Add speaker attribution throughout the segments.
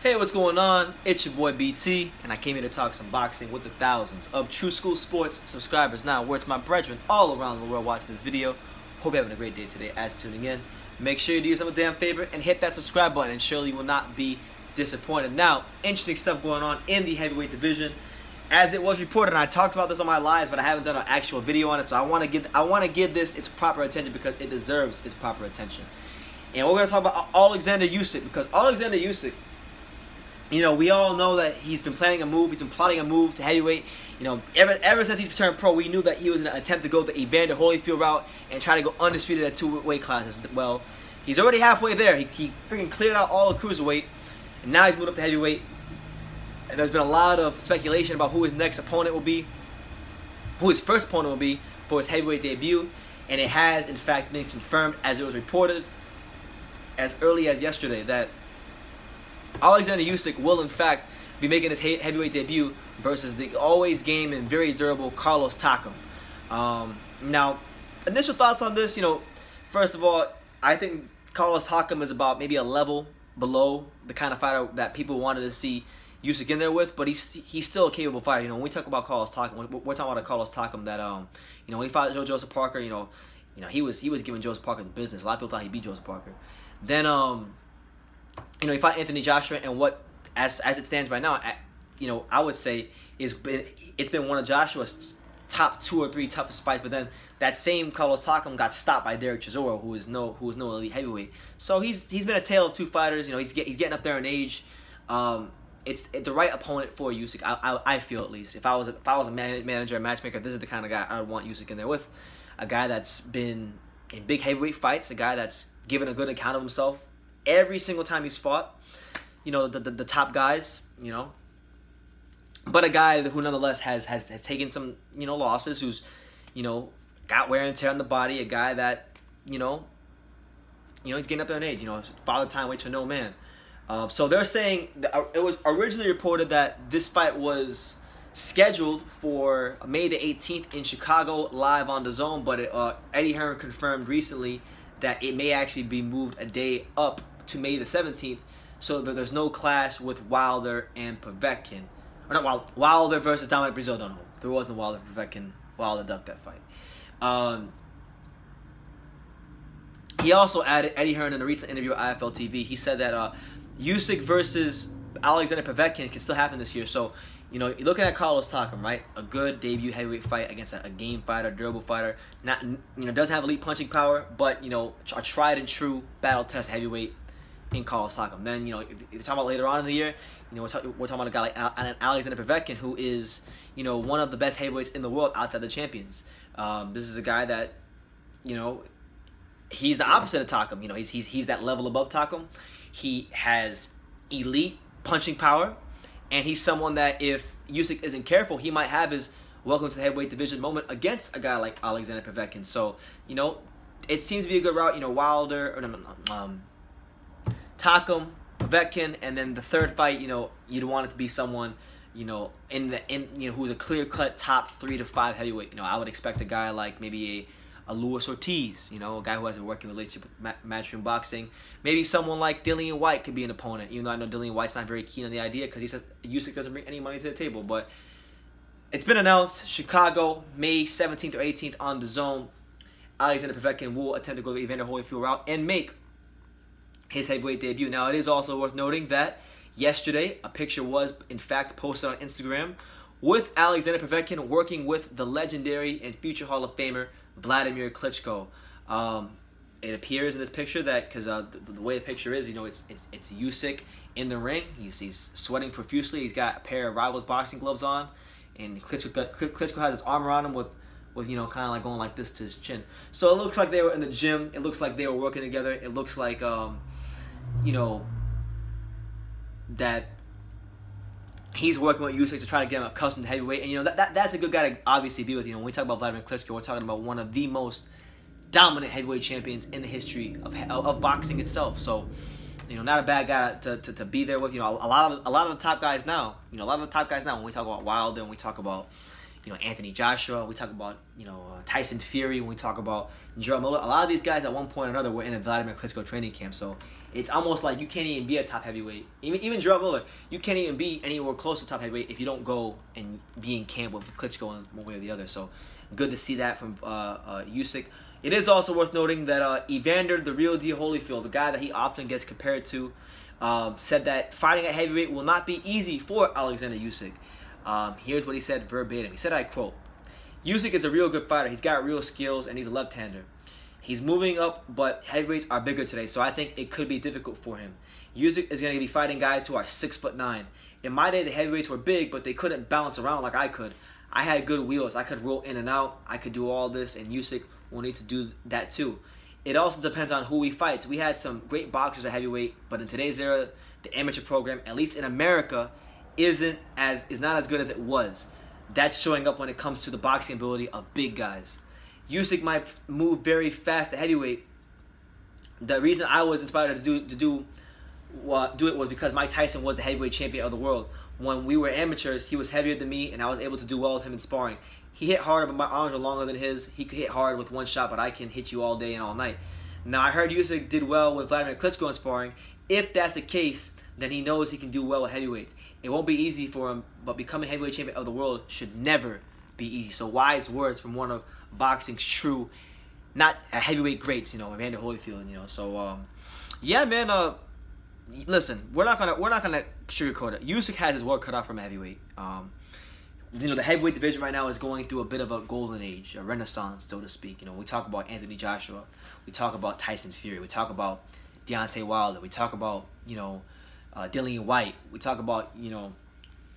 Speaker 1: Hey, what's going on? It's your boy BT, and I came here to talk some boxing with the thousands of True School Sports subscribers. Now, words my brethren all around the world watching this video. Hope you're having a great day today as tuning in. Make sure you do yourself a damn favor and hit that subscribe button, and surely you will not be disappointed. Now, interesting stuff going on in the heavyweight division. As it was reported, and I talked about this on my lives, but I haven't done an actual video on it, so I want to give this its proper attention because it deserves its proper attention. And we're going to talk about Oleksandr Usyk, because Oleksandr Usyk, you know, we all know that he's been planning a move. He's been plotting a move to heavyweight. You know, ever since he's turned pro, we knew that he was going to attempt to go the Evander Holyfield route and try to go undisputed at two weight classes. Well, he's already halfway there. He freaking cleared out all the cruiserweight, and now he's moved up to heavyweight. And there's been a lot of speculation about who his next opponent will be, who his first opponent will be for his heavyweight debut. And it has, in fact, been confirmed, as it was reported as early as yesterday, that Oleksandr Usyk will, in fact, be making his heavyweight debut versus the always game and very durable Carlos Takam. Now, initial thoughts on this, you know, first of all, I think Carlos Takam is about maybe a level below the kind of fighter that people wanted to see Usyk in there with, but he's still a capable fighter. You know, when we talk about Carlos Takam, we're talking about a Carlos Takam that, you know, when he fought Joseph Parker, you know, he was giving Joseph Parker the business. A lot of people thought he beat Joseph Parker. Then, you know, he fought Anthony Joshua, and what, as it stands right now, you know, I would say it's been one of Joshua's top 2 or 3 toughest fights. But then that same Carlos Takam got stopped by Derek Chisora, who is no elite heavyweight. So he's been a tale of two fighters. You know, he's getting up there in age. It's the right opponent for Usyk. I feel, at least. If I was a manager, a matchmaker, this is the kind of guy I would want Usyk in there with. A guy that's been in big heavyweight fights. A guy that's given a good account of himself every single time he's fought, you know, the top guys, you know. But a guy who nonetheless has taken some, you know, losses, who's, you know, got wear and tear on the body, a guy that, you know, he's getting up there in age, you know, father time waits for no man. So they're saying that it was originally reported that this fight was scheduled for May the 18th in Chicago, live on the Zone, but Eddie Hearn confirmed recently that it may actually be moved a day up to May the 17th, so that there's no clash with Wilder and Povetkin. Or not Wilder versus Dominic Breazeale. No, there wasn't Wilder Povetkin. Wilder ducked that fight. He also added, Eddie Hearn, in a recent interview with IFL TV, he said that Usyk versus Alexander Povetkin can still happen this year. So, you know, you're looking at Carlos Takam, right? A good debut heavyweight fight against a game fighter, durable fighter. Not, you know, doesn't have elite punching power, but, you know, a tried and true battle test heavyweight in Carlos Takam. Then, you know, if you're talking about later on in the year, you know, we're talking about a guy like Alexander Povetkin, who is, you know, one of the best heavyweights in the world outside the champions. This is a guy that, you know, he's the opposite of Takam. You know, he's that level above Takam. He has elite punching power. And he's someone that, if Usyk isn't careful, he might have his welcome to the heavyweight division moment against a guy like Alexander Povetkin. So, you know, it seems to be a good route. You know, Wilder, Takam, Povetkin, and then the third fight, you know, you'd want it to be someone, you know, you know, who's a clear-cut top 3 to 5 heavyweight. You know, I would expect a guy like maybe a Luis Ortiz, you know, a guy who has a working relationship with Matchroom Boxing. Maybe someone like Dillian White could be an opponent, even though I know Dillian White's not very keen on the idea because he says Usyk doesn't bring any money to the table. But it's been announced, Chicago, May 17th or 18th on the Zone. Alexander Povetkin will attempt to go the Evander Holyfield route and make his heavyweight debut. Now, it is also worth noting that yesterday a picture was, in fact, posted on Instagram with Alexander Povetkin working with the legendary and future Hall of Famer Vladimir Klitschko. It appears in this picture that, because the way the picture is, you know, it's Usyk in the ring. He's sweating profusely. He's got a pair of Rivals boxing gloves on, and Klitschko has his arm around him with you know, kind of like going like this to his chin. So it looks like they were in the gym. It looks like they were working together. It looks like you know, that he's working with Usyk to try to get him accustomed to heavyweight. And, you know, that's a good guy to obviously be with. You know, when we talk about Vladimir Klitschko, we're talking about one of the most dominant heavyweight champions in the history of boxing itself. So, you know, not a bad guy to be there with. You know, a lot of the top guys now, you know, when we talk about Wilder and we talk about, you know, Anthony Joshua, we talk about, you know, Tyson Fury, when we talk about Gerald Miller, a lot of these guys at one point or another were in a Vladimir Klitschko training camp. So It's almost like you can't even be a top heavyweight. Even Gerald Miller, you can't even be anywhere close to top heavyweight if you don't go and be in camp with Klitschko in one way or the other. So good to see that from Usyk. It is also worth noting that Evander, the real deal Holyfield, the guy that he often gets compared to, said that fighting at heavyweight will not be easy for Oleksandr Usyk. Here's what he said verbatim. He said, I quote, Usyk is a real good fighter. He's got real skills, and he's a left-hander. He's moving up, but heavyweights are bigger today, so I think it could be difficult for him. Usyk is going to be fighting guys who are 6'9". In my day, the heavyweights were big, but they couldn't bounce around like I could. I had good wheels. I could roll in and out. I could do all this, and Usyk will need to do that too. It also depends on who we fight. We had some great boxers at heavyweight, but in today's era, the amateur program, at least in America, is not as good as it was. That's showing up when it comes to the boxing ability of big guys. Usyk might move very fast at heavyweight. The reason I was inspired to do it was because Mike Tyson was the heavyweight champion of the world. When we were amateurs, he was heavier than me, and I was able to do well with him in sparring. He hit harder, but my arms are longer than his. He could hit hard with one shot, but I can hit you all day and all night. Now, I heard Usyk did well with Vladimir Klitschko in sparring. If that's the case, then he knows he can do well with heavyweights. It won't be easy for him, but becoming heavyweight champion of the world should never be easy. So wise words from one of boxing's true, not heavyweight greats, Evander Holyfield, So, yeah, man. Listen, we're not gonna sugarcoat it. Usyk has his work cut out from heavyweight. The heavyweight division right now is going through a bit of a golden age, a renaissance, so to speak. We talk about Anthony Joshua, we talk about Tyson Fury, we talk about Deontay Wilder, we talk about Dillian White, we talk about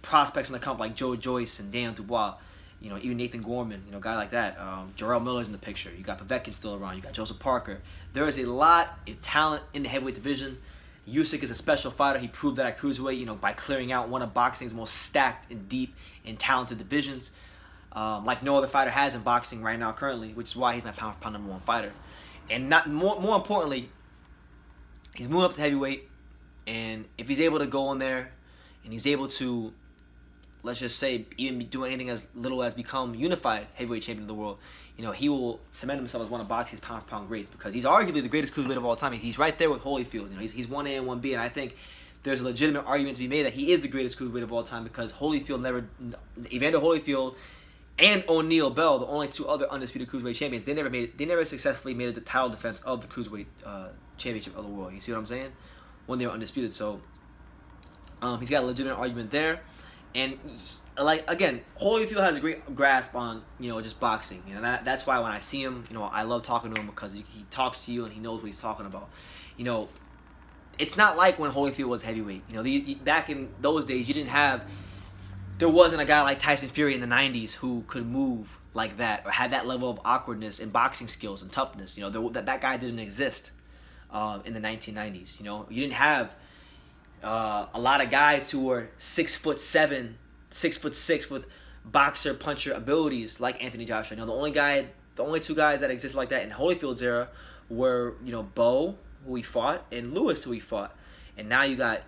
Speaker 1: prospects in the camp like Joe Joyce and Dan Dubois. Even Nathan Gorman, a guy like that. Jarrell Miller's in the picture. You got Povetkin still around. You got Joseph Parker. There is a lot of talent in the heavyweight division. Usyk is a special fighter. He proved that at cruiserweight, by clearing out one of boxing's most stacked and deep and talented divisions, like no other fighter has in boxing right now currently, which is why he's my pound-for-pound #1 fighter. And more importantly, he's moving up to heavyweight, and if he's able to go in there and he's able to, let's just say, even do anything as little as become unified heavyweight champion of the world, he will cement himself as one of boxing's pound-for-pound greats, because he's arguably the greatest cruiserweight of all time. He's right there with Holyfield. He's 1A and 1B, and I think there's a legitimate argument to be made that he is the greatest cruiserweight of all time, because Evander Holyfield and O'Neal Bell, the only two other undisputed cruiserweight champions, they never successfully made it the title defense of the cruiserweight championship of the world. You see what I'm saying? When they were undisputed. So he's got a legitimate argument there. And again, Holyfield has a great grasp on just boxing. That's why when I see him, I love talking to him, because he talks to you and he knows what he's talking about. It's not like when Holyfield was heavyweight. Back in those days, there wasn't a guy like Tyson Fury in the 90s who could move like that or had that level of awkwardness and boxing skills and toughness. That guy didn't exist in the 1990s. You didn't have a lot of guys who were 6'7", 6'6" with boxer puncher abilities like Anthony Joshua. The only two guys that existed like that in Holyfield's era were Bo, who he fought, and Lewis, who he fought. And now you got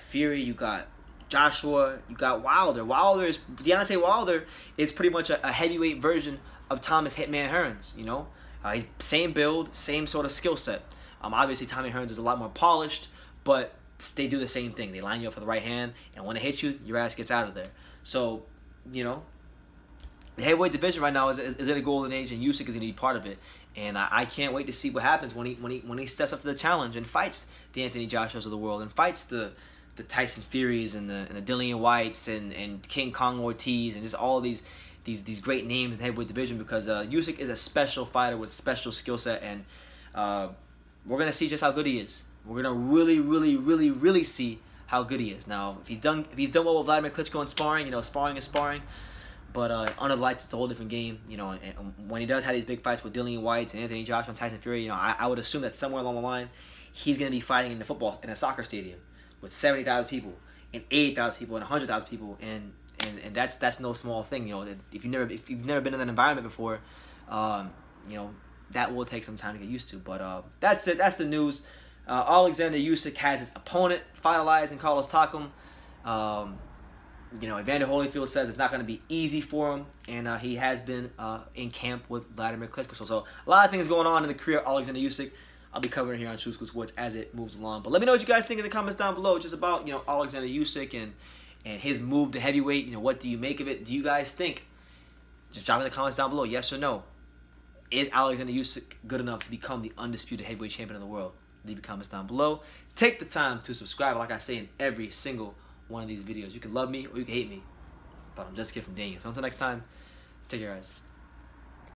Speaker 1: Fury, you got Joshua, you got Wilder. Deontay Wilder is pretty much a heavyweight version of Thomas Hitman Hearns. Same build, same sort of skill set. Obviously, Tommy Hearns is a lot more polished, but they do the same thing. They line you up for the right hand, and when it hits you, your ass gets out of there. So, the heavyweight division right now is in a golden age, and Usyk is going to be part of it. And I can't wait to see what happens when he steps up to the challenge and fights the Anthony Joshuas of the world, and fights the Tyson Furies and the Dillian Whites and King Kong Ortiz and just all these great names in the heavyweight division, because Usyk is a special fighter with special skill set, and we're gonna see just how good he is. We're gonna really see how good he is. Now, if he's done well with Vladimir Klitschko in sparring, sparring is sparring. But under the lights, it's a whole different game. And when he does have these big fights with Dillian White and Anthony Joshua and Tyson Fury, I would assume that somewhere along the line, he's gonna be fighting in a soccer stadium with 70,000 people and 80,000 people and 100,000 people, and that's no small thing. If you've never been in that environment before, that will take some time to get used to. But that's it. That's the news. Oleksandr Usyk has his opponent finalized in Carlos Takam. Evander Holyfield says it's not going to be easy for him, and he has been in camp with Vladimir Klitschko. So a lot of things going on in the career of Oleksandr Usyk. I'll be covering it here on True School Sports as it moves along. But let me know what you guys think in the comments down below, just about, you know, Oleksandr Usyk and his move to heavyweight. You know, what do you make of it? Do you guys think? Just drop in the comments down below, yes or no. Is Oleksandr Usyk good enough to become the undisputed heavyweight champion of the world? Leave your comments down below. Take the time to subscribe, like I say in every single one of these videos. You can love me or you can hate me, but I'm just a kid from Daniel. So until next time, take care, guys.